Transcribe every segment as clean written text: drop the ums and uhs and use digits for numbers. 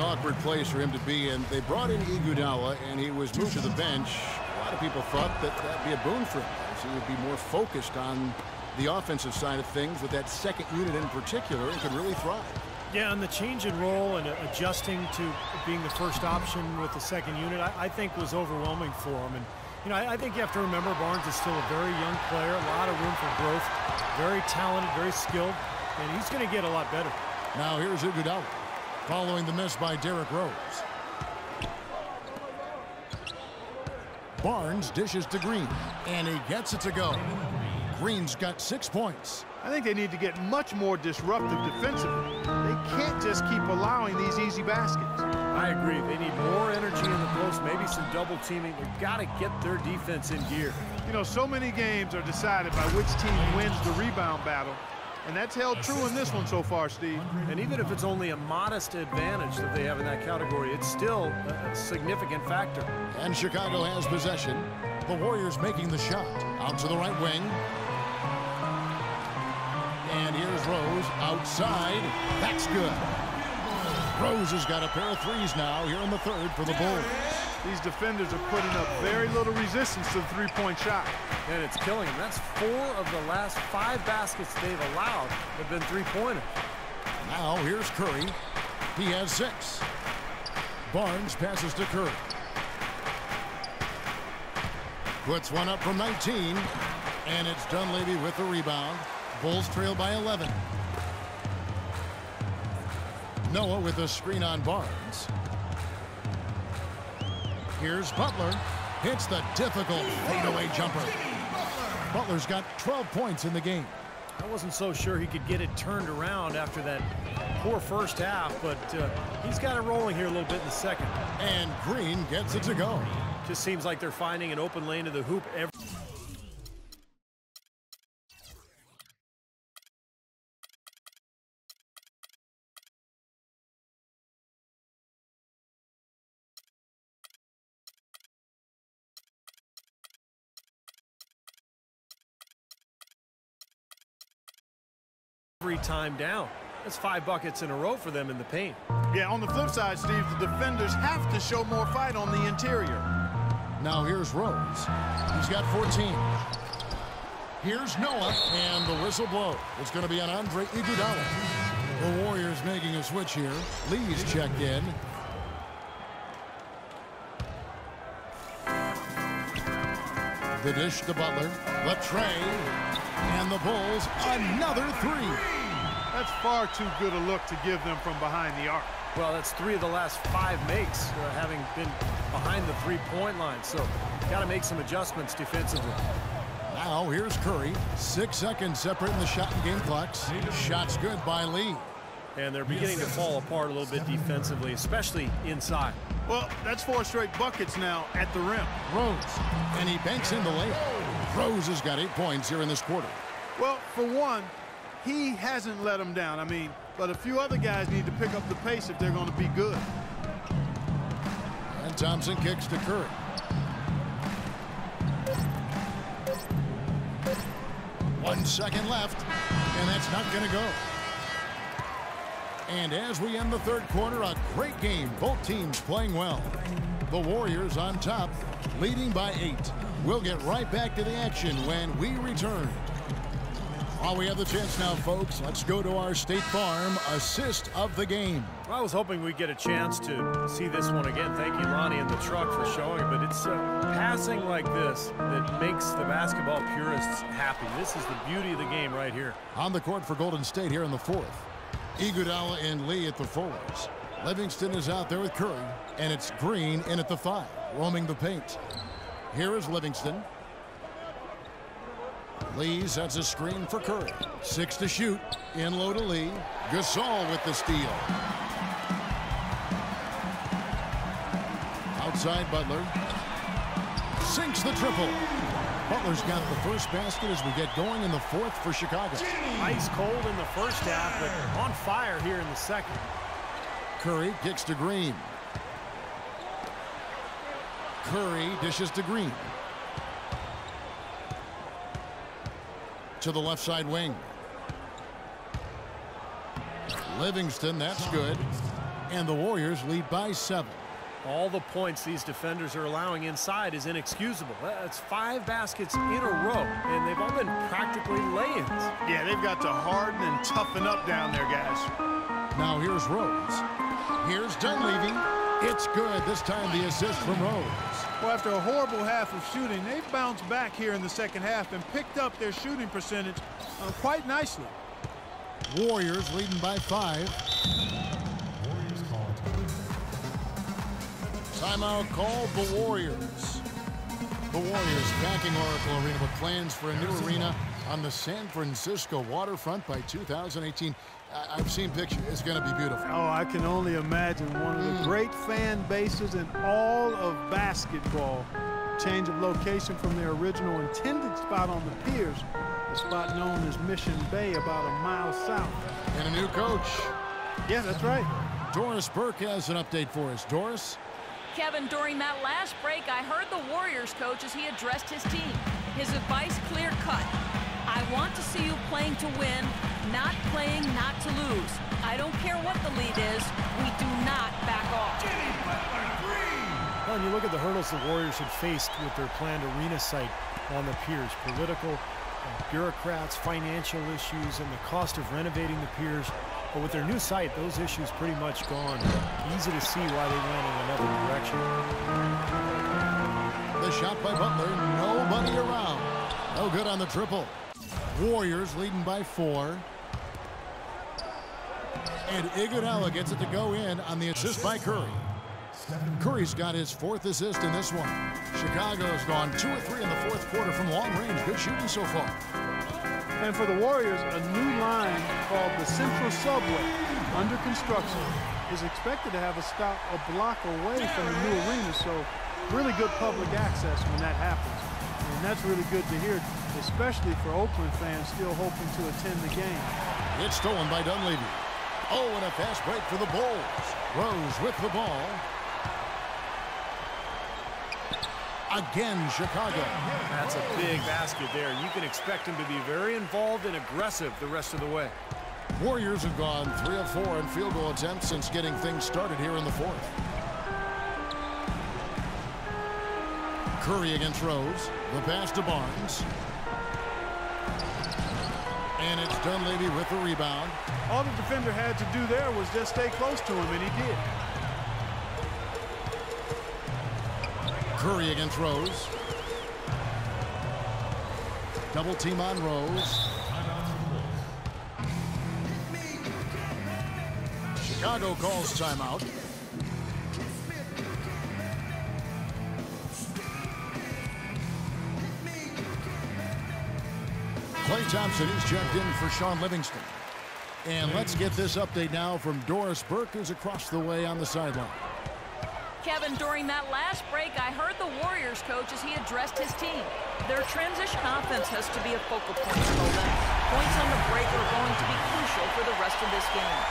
an awkward place for him to be in. They brought in Iguodala, and he was moved to the bench. A lot of people thought that that'd be a boon for him, as he would be more focused on the offensive side of things with that second unit in particular, and could really thrive. Yeah, and the change in role and adjusting to being the first option with the second unit, I think was overwhelming for him. And you know, I think you have to remember Barnes is still a very young player, a lot of room for growth, very talented, very skilled, and he's going to get a lot better. Now here's Iguodala, following the miss by Derrick Rose. Barnes dishes to Green, and he gets it to go. Green's got 6 points. I think they need to get much more disruptive defensively. They can't just keep allowing these easy baskets. I agree. They need more energy in the post, maybe some double teaming. They've got to get their defense in gear. You know, so many games are decided by which team wins the rebound battle, and that's held true in this one so far, Steve. And even if it's only a modest advantage that they have in that category, it's still a significant factor. And Chicago has possession. The Warriors making the shot. Out to the right wing. And here's Rose outside. That's good. Rose has got a pair of threes now here in the third for the Bulls. These defenders are putting up very little resistance to the three-point shot. And it's killing them. That's 4 of the last 5 baskets they've allowed have been three-pointers. Now here's Curry. He has 6. Barnes passes to Curry. Puts one up from 19. And it's Dunleavy with the rebound. Bulls trail by 11. Noah with a screen on Barnes. Here's Butler. Hits the difficult fadeaway jumper. Butler's got 12 points in the game. I wasn't so sure he could get it turned around after that poor first half, but he's got it rolling here a little bit in the second. And Green gets it to go. Just seems like they're finding an open lane to the hoop every time down. That's 5 buckets in a row for them in the paint. Yeah, on the flip side, Steve, the defenders have to show more fight on the interior. Now here's Rose. He's got 14. Here's Noah, and the whistle blow. It's going to be on Andre Iguodala. The Warriors making a switch here. Lee's checked in. The dish to Butler. The tray. And the Bulls, another 3. That's far too good a look to give them from behind the arc. Well, that's 3 of the last 5 makes having been behind the three-point line. So, got to make some adjustments defensively. Now, here's Curry. 6 seconds separating the shot and game clocks. Shot's good by Lee. And they're beginning to fall apart a little bit defensively, especially inside. Well, that's 4 straight buckets now at the rim. Rose, and he banks in the layup. Rose has got 8 points here in this quarter. Well, for one, he hasn't let them down. I mean, but a few other guys need to pick up the pace if they're going to be good. And Thompson kicks to Curry. One second left, and that's not going to go. And as we end the third quarter, a great game. Both teams playing well. The Warriors on top, leading by 8. We'll get right back to the action when we return. While we have the chance now, folks, let's go to our State Farm assist of the game. I was hoping we'd get a chance to see this one again. Thank you, Lonnie, and the truck for showing it. But it's passing like this that makes the basketball purists happy. This is the beauty of the game right here. On the court for Golden State here in the fourth. Iguodala and Lee at the forwards. Livingston is out there with Curry, and it's Green in at the 5, roaming the paint. Here is Livingston. Lee sets a screen for Curry. 6 to shoot. In low to Lee. Gasol with the steal. Outside Butler. Sinks the triple. Butler's got the first basket as we get going in the fourth for Chicago. Ice cold in the first half, but on fire here in the second. Curry kicks to Green. Curry dishes to Green. To the left side wing. Livingston, that's good. And the Warriors lead by 7. All the points these defenders are allowing inside is inexcusable. That's 5 baskets in a row, and they've all been practically lay-ins. Yeah, they've got to harden and toughen up down there, guys. Now here's Rose. Here's Dunleavy. It's good. This time the assist from Rose. Well, after a horrible half of shooting, they've bounced back here in the second half and picked up their shooting percentage quite nicely. Warriors leading by 5. Timeout called the Warriors. The Warriors backing Oracle Arena with plans for a new arena on the San Francisco waterfront by 2018. I've seen pictures. It's going to be beautiful. Oh, I can only imagine one of the great fan bases in all of basketball. Change of location from their original intended spot on the piers, a spot known as Mission Bay, about a mile south. And a new coach. Yeah, that's right. Doris Burke has an update for us. Doris? Kevin, during that last break, I heard the Warriors coach as he addressed his team. His advice clear-cut. I want to see you playing to win, not playing not to lose. I don't care what the lead is. We do not back off. Well, and you look at the hurdles the Warriors had faced with their planned arena site on the piers. Political, bureaucrats, financial issues, and the cost of renovating the piers. But with their new site, those issues pretty much gone. Easy to see why they went in another direction. The shot by Butler. Nobody around. No good on the triple. Warriors leading by 4. And Iguodala gets it to go in on the assist by Curry. Curry's got his 4th assist in this one. Chicago's gone 2 or 3 in the 4th quarter from long range. Good shooting so far. And for the Warriors, a new line called the Central Subway, under construction, is expected to have a stop a block away from the new arena, so really good public access when that happens. And that's really good to hear, especially for Oakland fans still hoping to attend the game. It's stolen by Dunleavy. Oh, and a fast break for the Bulls. Rose with the ball. Again, Chicago. That's a big basket there. You can expect him to be very involved and aggressive the rest of the way. Warriors have gone 3 of 4 in field goal attempts since getting things started here in the 4th. Curry against Rose. The pass to Barnes. And it's Dunleavy with the rebound. All the defender had to do there was just stay close to him, and he did. Curry against Rose. Double team on Rose. Chicago calls timeout. Klay Thompson is checked in for Sean Livingston. And let's get this update now from Doris Burke, who's across the way on the sideline. Kevin, during that last break, I heard the Warriors coach as he addressed his team. Their transition offense has to be a focal point for them. Points on the break are going to be crucial for the rest of this game.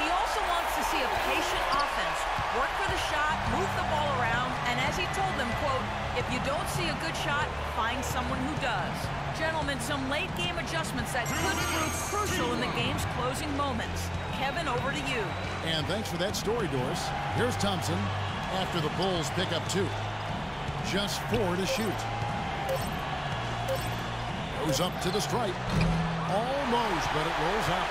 He also wants to see a patient offense, work for the shot, move the ball around, and as he told them, quote, if you don't see a good shot, find someone who does. Gentlemen, some late game adjustments that could prove crucial in the game's closing moments. Kevin, over to you. And thanks for that story, Doris. Here's Thompson after the Bulls pick up 2. Just 4 to shoot. Goes up to the stripe. Almost, but it rolls out.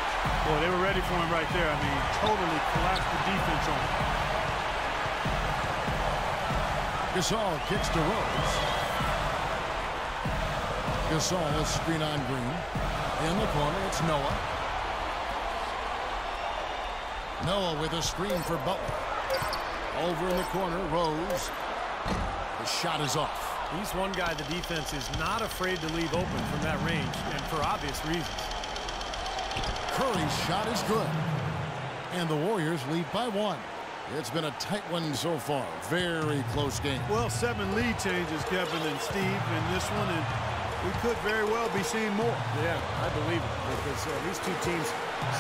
Boy, they were ready for him right there. I mean, totally collapsed the defense on him. Gasol kicks to Rose. Gasol is screen on Green. In the corner, it's Noah. Noah with a screen for Butler. Over in the corner, Rose. The shot is off. He's one guy the defense is not afraid to leave open from that range, and for obvious reasons. Curry's shot is good. And the Warriors lead by 1. It's been a tight one so far. Very close game. Well, 7 lead changes, Kevin and Steve, in this one, and we could very well be seeing more. Yeah, I believe it, because these two teams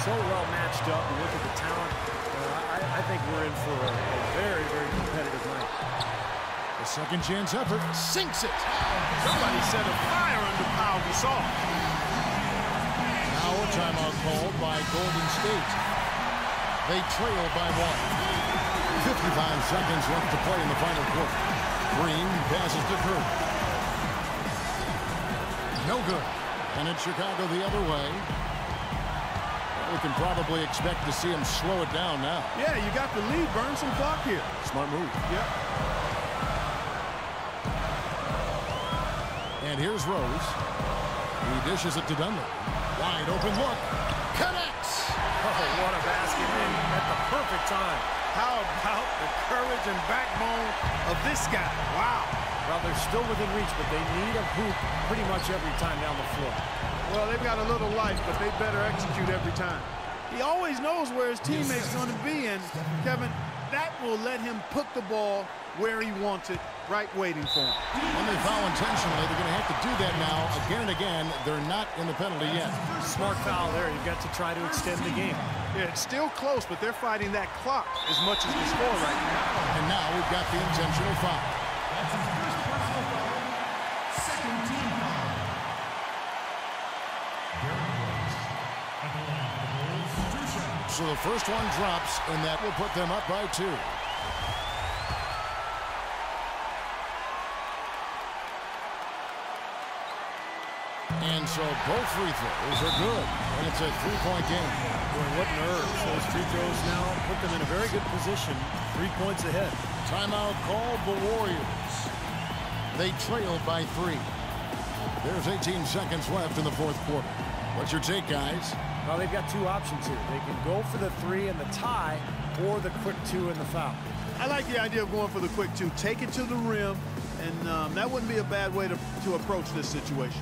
so well matched up. You look at the talent. I think we're in for a very, very competitive night. The second chance effort sinks it. Somebody set a fire under Pau Gasol. Now a timeout called by Golden State. They trail by 1. 55 seconds left to play in the final quarter. Green passes to Curry. No good. And it's Chicago the other way. We can probably expect to see him slow it down now. Yeah, you got the lead. Burn some clock here. Smart move. Yep. And here's Rose. He dishes it to Dunlap. Wide open look. Connects. Oh, what a basket at the perfect time. How about the courage and backbone of this guy? Wow. Well, they're still within reach, but they need a hoop pretty much every time down the floor. Well, they've got a little life, but they better execute every time. He always knows where his teammate's going to be, and, Kevin, that will let him put the ball where he wants it, right waiting for him. When they foul intentionally, they're going to have to do that now again and again. They're not in the penalty yet. Smart foul there. You've got to try to extend the game. Yeah, it's still close, but they're fighting that clock as much as the score right now. And now we've got the intentional foul. So the first one drops, and that will put them up by 2. And so both free throws are good, and it's a 3-point game. Boy, what nerves. Those free throws now put them in a very good position, 3 points ahead. Timeout called the Warriors. They trail by 3. There's 18 seconds left in the fourth quarter. What's your take, guys? Well, they've got 2 options here. They can go for the 3 and the tie, or the quick 2 and the foul. I like the idea of going for the quick 2. Take it to the rim, and that wouldn't be a bad way to approach this situation.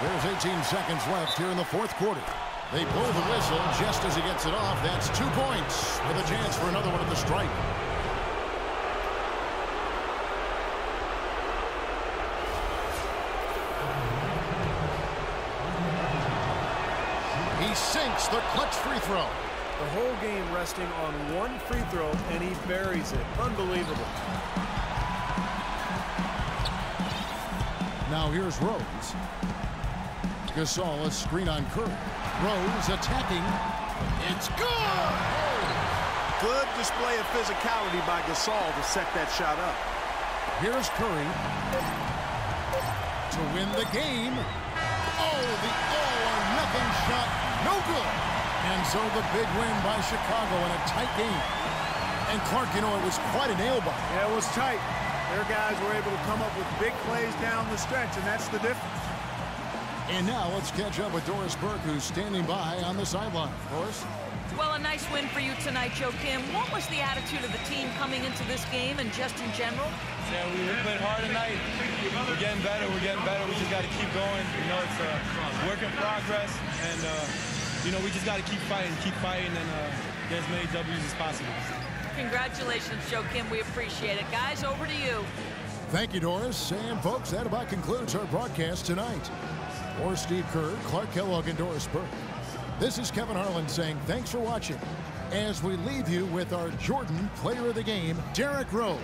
There's 18 seconds left here in the fourth quarter. They blow the whistle just as he gets it off. That's 2 points with a chance for another one at the stripe. He sinks the clutch free throw. The whole game resting on 1 free throw, and he buries it. Unbelievable. Now here's Rose. Gasol, a screen on Curry. Rose attacking. It's good! Good display of physicality by Gasol to set that shot up. Here's Curry to win the game. Oh, the all-or-nothing shot. No good. And so the big win by Chicago in a tight game. And Clark, you know, it was quite a nail-biter. Yeah, it was tight. Their guys were able to come up with big plays down the stretch, and that's the difference. And now let's catch up with Doris Burke, who's standing by on the sideline. Doris? Well, a nice win for you tonight, Joe Kim. What was the attitude of the team coming into this game and just in general? Yeah, we played hard tonight. We're getting better. We're getting better. We just got to keep going. You know, it's a work in progress. And, you know, we just got to keep fighting, and get as many W's as possible. Congratulations, Joe Kim. We appreciate it. Guys, over to you. Thank you, Doris. And, folks, that about concludes our broadcast tonight. For Steve Kerr, Clark Kellogg, and Doris Burke, this is Kevin Harlan saying thanks for watching as we leave you with our Jordan Player of the Game, Derrick Rose.